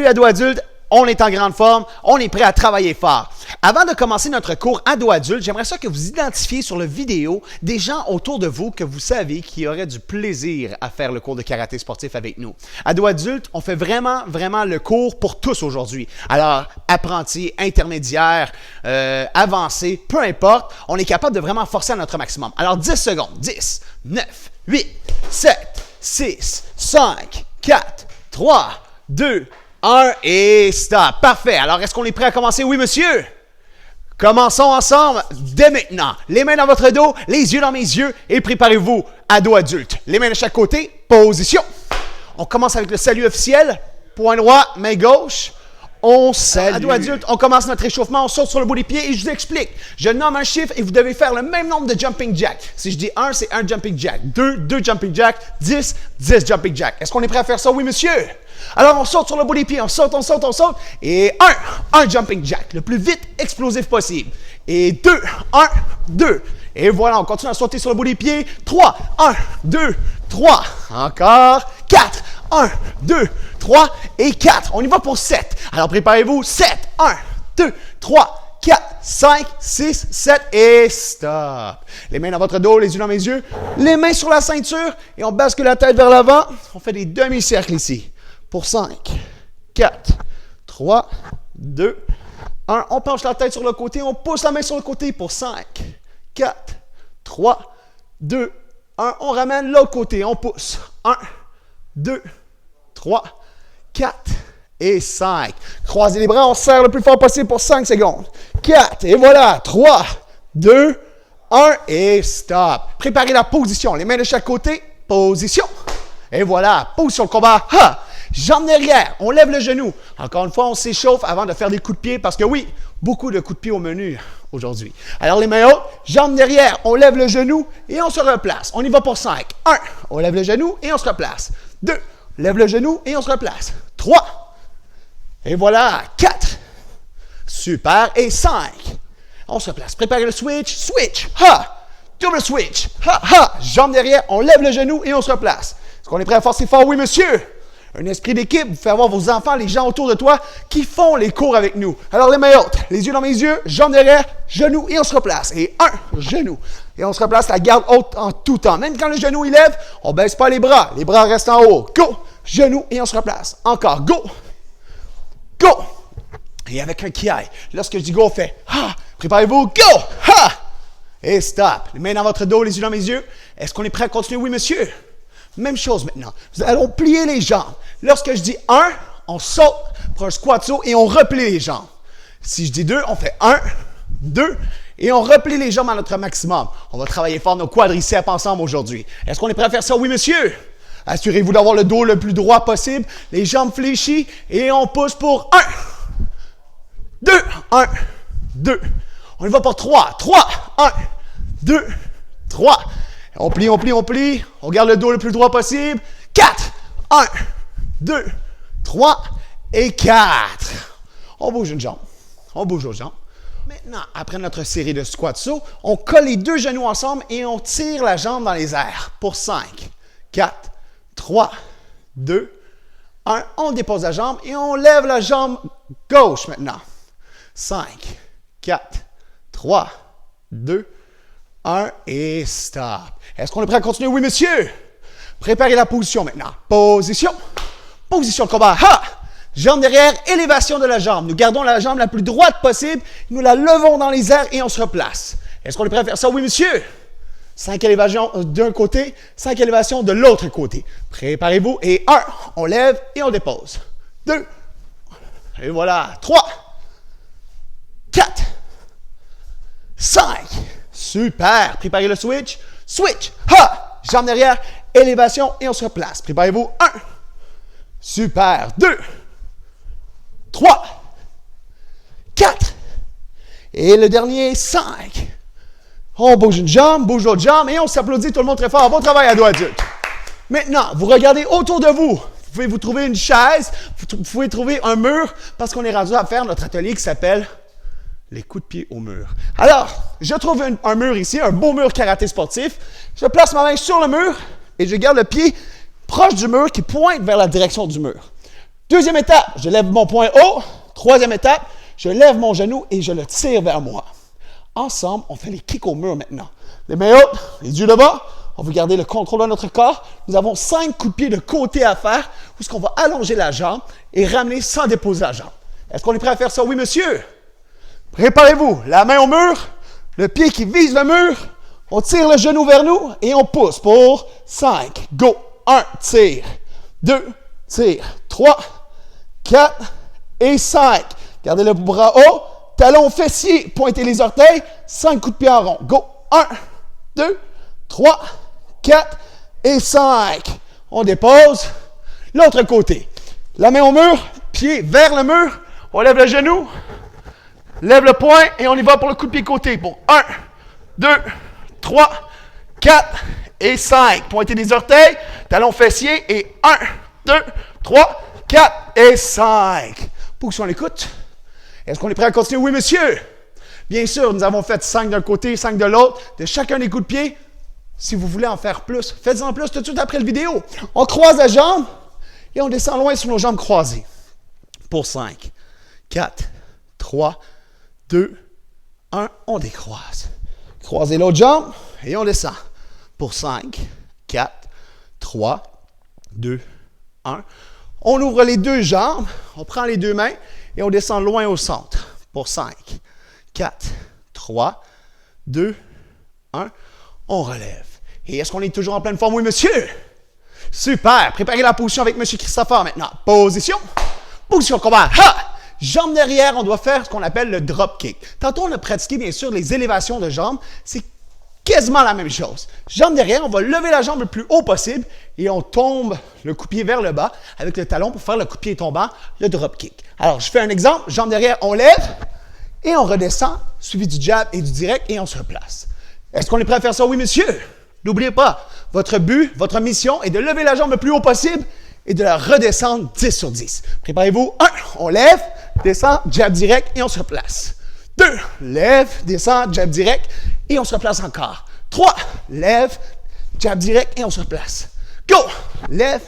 Salut ado adulte, on est en grande forme, on est prêt à travailler fort. Avant de commencer notre cours ado adulte, j'aimerais ça que vous identifiez sur la vidéo des gens autour de vous que vous savez qui auraient du plaisir à faire le cours de karaté sportif avec nous. Ado adulte, on fait vraiment le cours pour tous aujourd'hui. Alors, apprentis, intermédiaires, avancés, peu importe, on est capable de vraiment forcer à notre maximum. Alors, 10 secondes. 10, 9, 8, 7, 6, 5, 4, 3, 2, 1 et stop. Parfait. Alors, est-ce qu'on est prêt à commencer? Oui, monsieur. Commençons ensemble dès maintenant. Les mains dans votre dos, les yeux dans mes yeux et préparez-vous, ado adulte. Les mains de chaque côté, position. On commence avec le salut officiel. Point droit, main gauche. On salue. Ado adulte, on commence notre échauffement, on saute sur le bout des pieds et je vous explique. Je nomme un chiffre et vous devez faire le même nombre de jumping jack. Si je dis 1, c'est 1 jumping jack. 2, 2 jumping jack. 10, 10 jumping jack. Est-ce qu'on est prêt à faire ça? Oui, monsieur. Alors, on saute sur le bout des pieds, on saute. Et 1 jumping jack. Le plus vite explosif possible. Et 2, 1, 2. Et voilà, on continue à sauter sur le bout des pieds. 3, 1, 2, 3. Encore. 4, 1, 2, 3 et 4. On y va pour 7. Alors, préparez-vous. 7, 1, 2, 3, 4, 5, 6, 7 et stop. Les mains dans votre dos, les yeux dans mes yeux. Les mains sur la ceinture et on bascule la tête vers l'avant. On fait des demi-cercles ici. Pour 5, 4, 3, 2, 1. On penche la tête sur le côté. On pousse la main sur le côté pour 5, 4, 3, 2, 1. On ramène l'autre côté. On pousse. 1, 2, 3, 4 et 5. Croisez les bras. On serre le plus fort possible pour 5 secondes. 4 et voilà. 3, 2, 1 et stop. Préparez la position. Les mains de chaque côté. Position. Et voilà. Position de combat. Ha! Jambes derrière, on lève le genou. Encore une fois, on s'échauffe avant de faire des coups de pied parce que oui, beaucoup de coups de pied au menu aujourd'hui. Alors les mains hautes, jambes derrière, on lève le genou et on se replace. On y va pour 5. 1, on lève le genou et on se replace. 2, lève le genou et on se replace. 3, et voilà, 4. Super, et 5. On se replace. Préparez le switch, switch, ha! Double switch, ha, ha! Jambes derrière, on lève le genou et on se replace. Est-ce qu'on est prêt à forcer fort? Oui, monsieur! Un esprit d'équipe, vous faites avoir vos enfants, les gens autour de toi qui font les cours avec nous. Alors les mains hautes, les yeux dans mes yeux, jambes derrière, genoux et on se replace. Et 1, genou. Et on se replace la garde haute en tout temps. Même quand le genou il lève, on ne baisse pas les bras restent en haut. Go! Genou et on se replace. Encore, go! Go! Et avec un kiai, lorsque je dis go, on fait ha! Préparez-vous, go! Ha! Et stop. Les mains dans votre dos, les yeux dans mes yeux. Est-ce qu'on est prêt à continuer? Oui, monsieur. Même chose maintenant. Nous allons plier les jambes. Lorsque je dis 1, on saute pour un squat saut et on replie les jambes. Si je dis 2, on fait 1, 2 et on replie les jambes à notre maximum. On va travailler fort nos quadriceps ensemble aujourd'hui. Est-ce qu'on est prêt à faire ça? Oui, monsieur. Assurez-vous d'avoir le dos le plus droit possible, les jambes fléchies et on pousse pour 1, 2, 1, 2. On y va pour 3, 1, 2, 3. On plie. On garde le dos le plus droit possible. 4, 1, 2, 3 et 4. On bouge une jambe. On bouge l'autre jambe. Maintenant, après notre série de squats sauts, on colle les deux genoux ensemble et on tire la jambe dans les airs. Pour 5, 4, 3, 2, 1. On dépose la jambe et on lève la jambe gauche maintenant. 5, 4, 3, 2, 1 et stop. Est-ce qu'on est prêt à continuer? Oui, monsieur. Préparez la position maintenant. Position. Position de combat. Ha! Jambe derrière, élévation de la jambe. Nous gardons la jambe la plus droite possible. Nous la levons dans les airs et on se replace. Est-ce qu'on est prêt à faire ça? Oui, monsieur. 5 élévations d'un côté, 5 élévations de l'autre côté. Préparez-vous. Et 1, on lève et on dépose. 2, et voilà. 3, 4, 5. Super. Préparez le switch. Switch. Ha! Jambe derrière, élévation et on se replace. Préparez-vous. 1. Super. 2. 3. 4. Et le dernier, 5. On bouge une jambe, bouge l'autre jambe et on s'applaudit tout le monde très fort. Bon travail, ado adulte. Maintenant, vous regardez autour de vous. Vous pouvez vous trouver une chaise, vous pouvez trouver un mur parce qu'on est rendu à faire notre atelier qui s'appelle les coups de pied au mur. Alors, je trouve un mur ici, un beau mur karaté sportif. Je place ma main sur le mur et je garde le pied proche du mur qui pointe vers la direction du mur. Deuxième étape, je lève mon poing haut. Troisième étape, je lève mon genou et je le tire vers moi. Ensemble, on fait les kicks au mur maintenant. Les mains hautes, les yeux devant. On veut garder le contrôle de notre corps. Nous avons 5 coups de pied de côté à faire où est-ce qu'on va allonger la jambe et ramener sans déposer la jambe. Est-ce qu'on est prêt à faire ça? Oui, monsieur. Préparez-vous. La main au mur, le pied qui vise le mur. On tire le genou vers nous et on pousse pour 5. Go. 1, tire. 2, tire. 3, 4 et 5. Gardez le bras haut. Talon fessier. Pointez les orteils. 5 coups de pied en rond. Go. 1, 2, 3, 4 et 5. On dépose. L'autre côté. La main au mur. Pied vers le mur. On lève le genou. Lève le poing et on y va pour le coup de pied côté. Pour 1, 2, 3, 4 et 5. Pointez les orteils. Talon fessier et 1, 2, 3, 4 et 5. Position à l'écoute. Est-ce qu'on est prêt à continuer? Oui, monsieur. Bien sûr, nous avons fait 5 d'un côté, 5 de l'autre, de chacun des coups de pied. Si vous voulez en faire plus, faites-en plus tout de suite après la vidéo. On croise la jambe et on descend loin sur nos jambes croisées. Pour 5, 4, 3, 2, 1, on décroise. Croisez l'autre jambe et on descend. Pour 5, 4, 3, 2, 1. On ouvre les deux jambes, on prend les deux mains et on descend loin au centre. Pour 5, 4, 3, 2, 1. On relève. Et est-ce qu'on est toujours en pleine forme? Oui, monsieur. Super. Préparez la position avec monsieur Christopher maintenant. Position. Position combat. Ha! Jambes derrière, on doit faire ce qu'on appelle le drop kick. Tantôt, on a pratiqué, bien sûr, les élévations de jambes. C'est quasiment la même chose. Jambes derrière, on va lever la jambe le plus haut possible et on tombe le coup de pied vers le bas avec le talon pour faire le coup de pied tombant, le drop kick. Alors, je fais un exemple. Jambes derrière, on lève et on redescend, suivi du jab et du direct et on se replace. Est-ce qu'on est prêt à faire ça? Oui, monsieur. N'oubliez pas, votre but, votre mission est de lever la jambe le plus haut possible et de la redescendre 10 sur 10. Préparez-vous. 1, on lève, descend, jab direct et on se replace. 2, lève, descend, jab direct et on se replace encore. 3, lève, jab direct et on se replace. Go! Lève.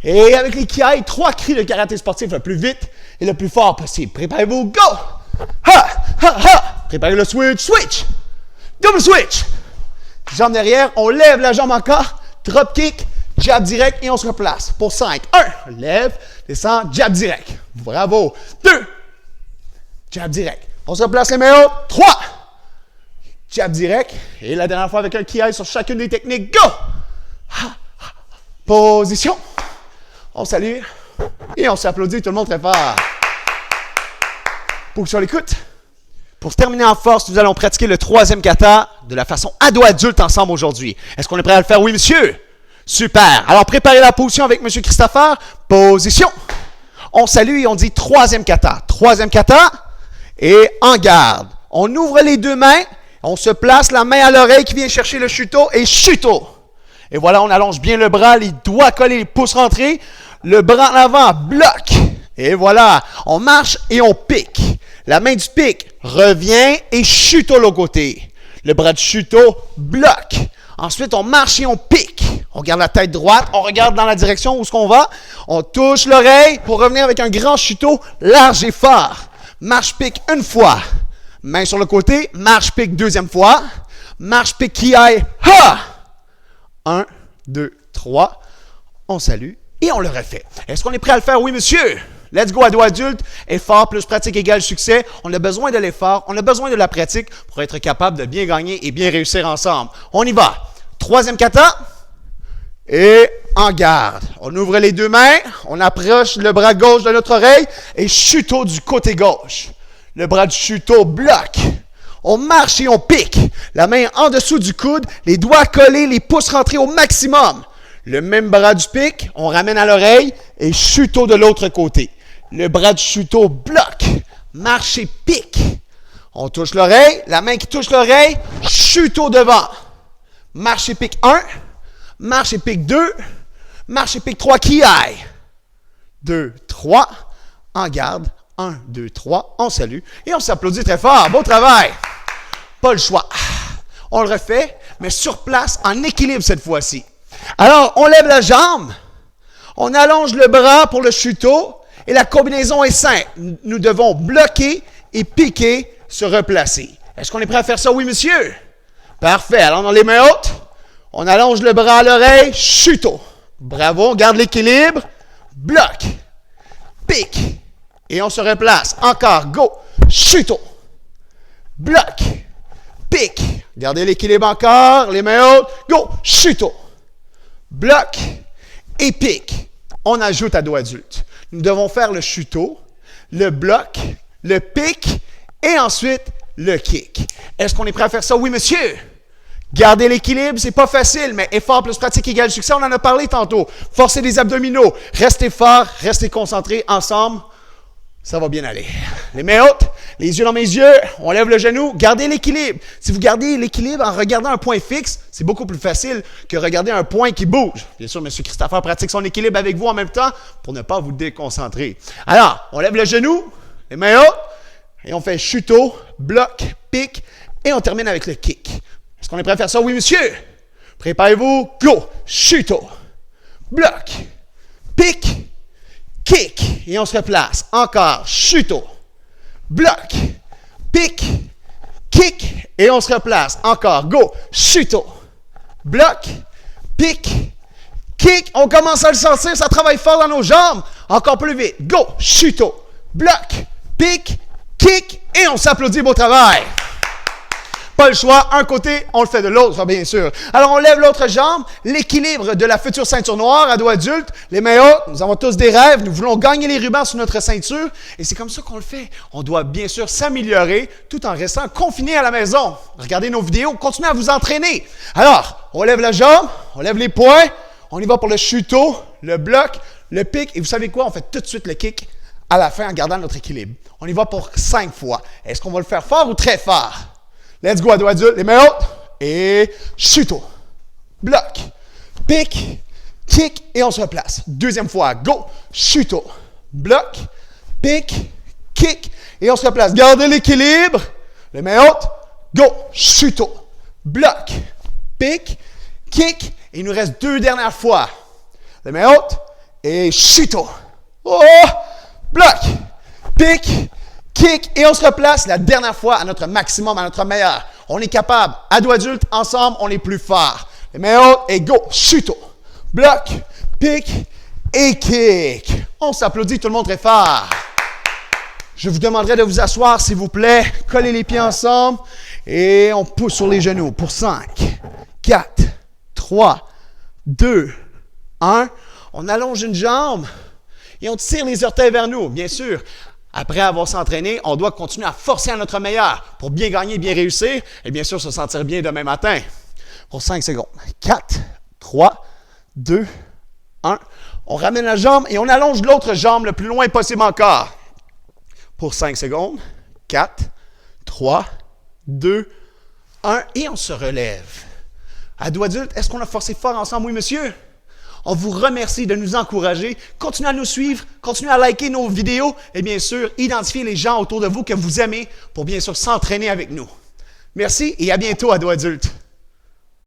Et avec les kiai, 3 cris de karaté sportif le plus vite et le plus fort possible. Préparez-vous. Go! Ha! Ha! Ha! Préparez le switch. Switch! Double switch! Jambe derrière, on lève la jambe encore. Drop kick, jab direct et on se replace. Pour 5. 1, lève, descend, jab direct. Bravo. 2, jab direct. On se replace les mains hautes. 3, jab direct. Et la dernière fois avec un kiai sur chacune des techniques. Go! Position. On salue et on s'applaudit tout le monde très fort. Position à l'écoute. Pour terminer en force, nous allons pratiquer le 3e kata de la façon ado-adulte ensemble aujourd'hui. Est-ce qu'on est prêt à le faire? Oui, monsieur. Super. Alors, préparez la position avec monsieur Christopher. Position. On salue et on dit 3e kata. 3e kata et en garde. On ouvre les deux mains. On se place la main à l'oreille qui vient chercher le shuto et shuto. Et voilà, on allonge bien le bras, les doigts collés, les pouces rentrés. Le bras en avant, bloc. Et voilà, on marche et on pique. La main du pic revient et chuto l'autre côté. Le bras de chuto bloque. Ensuite, on marche et on pique. On garde la tête droite, on regarde dans la direction où est-ce qu'on va. On touche l'oreille pour revenir avec un grand chuto large et fort. Marche pique une fois. Main sur le côté, marche pique deuxième fois. Marche pique qui aille. Ha! 1, 2, 3. On salue et on le refait. Est-ce qu'on est prêt à le faire? Oui, monsieur. Let's go, ado-adulte. Effort plus pratique égale succès. On a besoin de l'effort, on a besoin de la pratique pour être capable de bien gagner et bien réussir ensemble. On y va. 3e kata. Et en garde. On ouvre les deux mains. On approche le bras gauche de notre oreille et chuto du côté gauche. Le bras du chuto bloque. On marche et on pique. La main en dessous du coude, les doigts collés, les pouces rentrés au maximum. Le même bras du pic, on ramène à l'oreille et chuto de l'autre côté. Le bras du chuto bloque, marche et pique. On touche l'oreille, la main qui touche l'oreille, chuto devant. Marche et pique 1, marche et pique 2, marche et pique 3, qui aille. 2, 3, en garde. 1, 2, 3, on salue et on s'applaudit très fort. Beau travail! Pas le choix. On le refait, mais sur place, en équilibre cette fois-ci. Alors, on lève la jambe, On allonge le bras pour le chuteau et la combinaison est simple. Nous devons bloquer et piquer, se replacer. Est-ce qu'on est prêt à faire ça? Oui, monsieur? Parfait. Alors, dans les mains hautes, on allonge le bras à l'oreille, chuteau. Bravo, on garde l'équilibre. Bloc, pique et on se replace. Encore, go, chuteau. Bloc, pique. Gardez l'équilibre encore, les mains hautes, go, chuteau. Bloc et pique. On ajoute à dos adulte. Nous devons faire le chuteau, le bloc, le pique et ensuite le kick. Est-ce qu'on est prêt à faire ça? Oui, monsieur. Gardez l'équilibre, c'est pas facile, mais effort plus pratique égale succès. On en a parlé tantôt. Forcez les abdominaux. Restez fort, restez concentrés ensemble. Ça va bien aller. Les mains hautes, les yeux dans mes yeux, on lève le genou, gardez l'équilibre. Si vous gardez l'équilibre en regardant un point fixe, c'est beaucoup plus facile que regarder un point qui bouge. Bien sûr, M. Christopher pratique son équilibre avec vous en même temps pour ne pas vous déconcentrer. Alors, on lève le genou, les mains hautes, et on fait chuteau, bloc, pique, et on termine avec le kick. Est-ce qu'on est prêt à faire ça? Oui, monsieur. Préparez-vous. Go. Chuteau. Bloc. Pique. Kick. Et on se replace. Encore. Chuteau. Bloc. Pique. Kick. Et on se replace. Encore. Go. Chuteau. Bloc. Pique. Kick. On commence à le sentir. Ça travaille fort dans nos jambes. Encore plus vite. Go. Chuteau. Bloc. Pique. Kick. Et on s'applaudit. Beau travail. Pas le choix, un côté, on le fait de l'autre, bien sûr. Alors, on lève l'autre jambe, l'équilibre de la future ceinture noire, ado adulte, les mains hautes, nous avons tous des rêves, nous voulons gagner les rubans sur notre ceinture, et c'est comme ça qu'on le fait. On doit bien sûr s'améliorer tout en restant confiné à la maison. Regardez nos vidéos, continuez à vous entraîner. Alors, on lève la jambe, on lève les poings, on y va pour le chuteau, le bloc, le pic, et vous savez quoi? On fait tout de suite le kick à la fin en gardant notre équilibre. On y va pour 5 fois. Est-ce qu'on va le faire fort ou très fort? Let's go, ado adulte, les mains hautes, et chuteau, bloc, pique, kick, et on se replace. Deuxième fois, go, chuteau, bloc, pique, kick, et on se replace. Gardez l'équilibre, les mains hautes, go, chuteau, bloc, pique, kick, et il nous reste 2 dernières fois. Les mains hautes, et chuteau, oh, bloc, pique, kick, et on se replace la dernière fois à notre maximum, à notre meilleur. On est capable. Ado adulte, ensemble, on est plus fort. Les mains hautes et go. Chuteau. Bloc, pique et kick. On s'applaudit tout le monde très fort. Je vous demanderai de vous asseoir, s'il vous plaît. Collez les pieds ensemble et on pousse sur les genoux pour 5, 4, 3, 2, 1. On allonge une jambe et on tire les orteils vers nous, bien sûr. Après avoir s'entraîné, on doit continuer à forcer à notre meilleur pour bien gagner, bien réussir et bien sûr se sentir bien demain matin. Pour 5 secondes. 4, 3, 2, 1. On ramène la jambe et on allonge l'autre jambe le plus loin possible encore. Pour 5 secondes. 4, 3, 2, 1. Et on se relève. Ado adulte, est-ce qu'on a forcé fort ensemble? Oui, monsieur. On vous remercie de nous encourager. Continuez à nous suivre, continuez à liker nos vidéos et bien sûr, identifiez les gens autour de vous que vous aimez pour bien sûr s'entraîner avec nous. Merci et à bientôt, ado adulte.